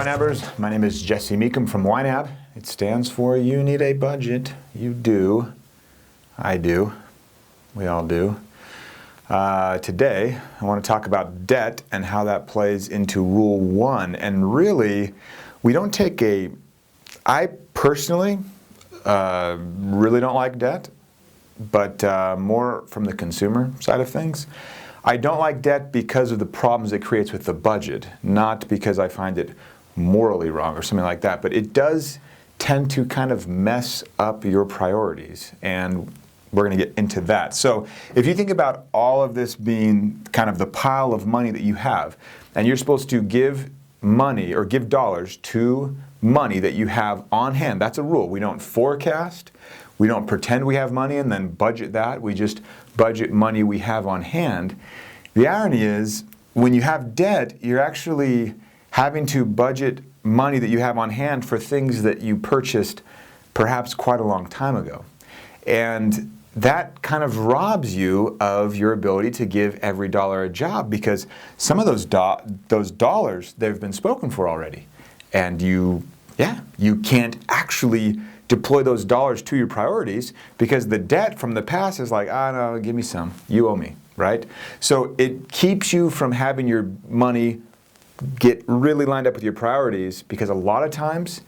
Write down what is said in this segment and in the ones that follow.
Ynabbers, my name is Jesse Meekum from Ynab. It stands for You Need a Budget. You do. I do. We all do. Today, I want to talk about debt and how that plays into Rule 1. And really, we don't take I personally really don't like debt, but more from the consumer side of things. I don't like debt because of the problems it creates with the budget, not because I find it morally wrong or something like that, but it does tend to kind of mess up your priorities, and we're going to get into that. So if you think about all of this being kind of the pile of money that you have, and you're supposed to give money or give dollars to money that you have on hand, that's a rule. We don't forecast, we don't pretend we have money and then budget that, we just budget money we have on hand. The irony is, when you have debt, you're actually having to budget money that you have on hand for things that you purchased perhaps quite a long time ago. And that kind of robs you of your ability to give every dollar a job, because some of those dollars, they've been spoken for already. And you can't actually deploy those dollars to your priorities because the debt from the past is like, no, give me some, you owe me, right? So it keeps you from having your money get really lined up with your priorities, because a lot of times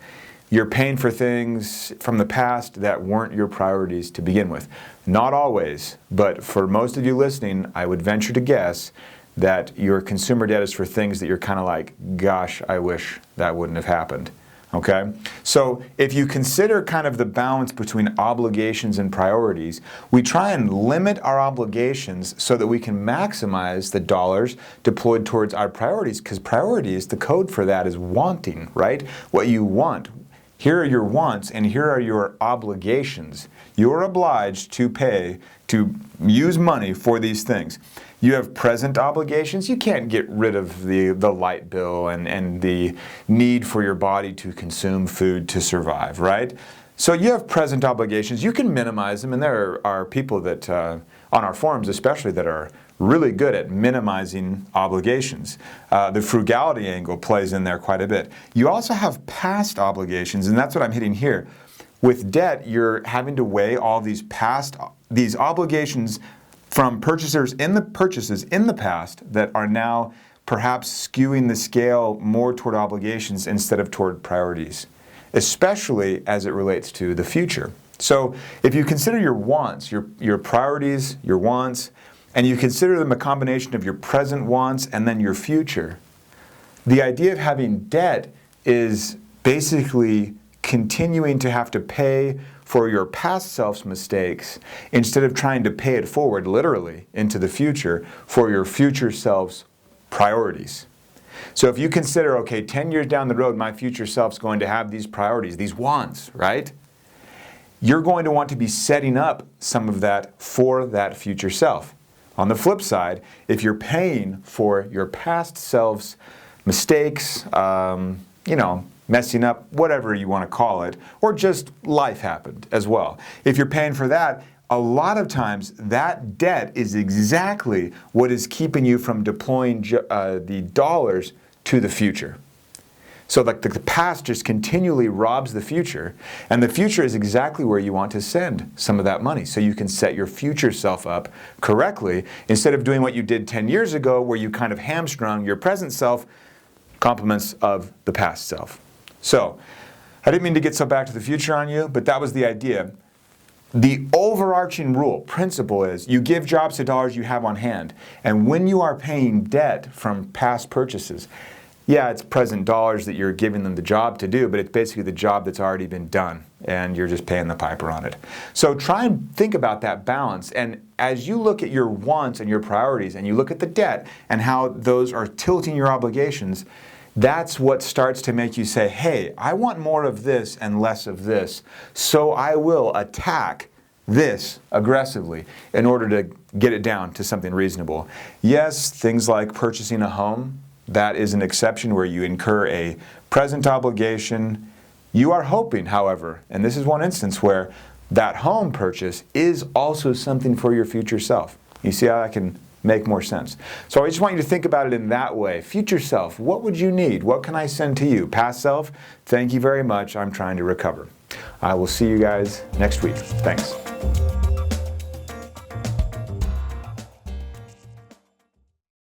you're paying for things from the past that weren't your priorities to begin with. Not always, but for most of you listening, I would venture to guess that your consumer debt is for things that you're kind of like, gosh, I wish that wouldn't have happened. Okay? So if you consider kind of the balance between obligations and priorities, we try and limit our obligations so that we can maximize the dollars deployed towards our priorities, because priorities, the code for that is wanting, right? What you want. Here are your wants and here are your obligations. You're obliged to pay, to use money for these things. You have present obligations. You can't get rid of the light bill and the need for your body to consume food to survive, right? So you have present obligations. You can minimize them, and there are people that, on our forums especially, that are really good at minimizing obligations. The frugality angle plays in there quite a bit. You also have past obligations, and that's what I'm hitting here. With debt, you're having to weigh all these obligations from purchases in the past that are now perhaps skewing the scale more toward obligations instead of toward priorities, especially as it relates to the future. So if you consider your wants, your priorities, your wants, and you consider them a combination of your present wants and then your future, the idea of having debt is basically continuing to have to pay for your past self's mistakes instead of trying to pay it forward, literally, into the future for your future self's priorities. So if you consider, okay, 10 years down the road, my future self's going to have these priorities, these wants, right? You're going to want to be setting up some of that for that future self. On the flip side, if you're paying for your past self's mistakes, messing up, whatever you want to call it, or just life happened as well. If you're paying for that, a lot of times that debt is exactly what is keeping you from deploying the dollars to the future. So like the past just continually robs the future, and the future is exactly where you want to send some of that money, so you can set your future self up correctly instead of doing what you did 10 years ago where you kind of hamstrung your present self, compliments of the past self. So, I didn't mean to get so back to the future on you, but that was the idea. The overarching rule, principle is you give jobs to dollars you have on hand. And when you are paying debt from past purchases, yeah, it's present dollars that you're giving them the job to do, but it's basically the job that's already been done, and you're just paying the piper on it. So try and think about that balance. And as you look at your wants and your priorities, and you look at the debt and how those are tilting your obligations, that's what starts to make you say, hey, I want more of this and less of this, so I will attack this aggressively in order to get it down to something reasonable. Yes, things like purchasing a home, that is an exception where you incur a present obligation. You are hoping, however, and this is one instance where that home purchase is also something for your future self. You see how that can make more sense. So I just want you to think about it in that way. Future self, what would you need? What can I send to you? Past self, thank you very much. I'm trying to recover. I will see you guys next week. Thanks.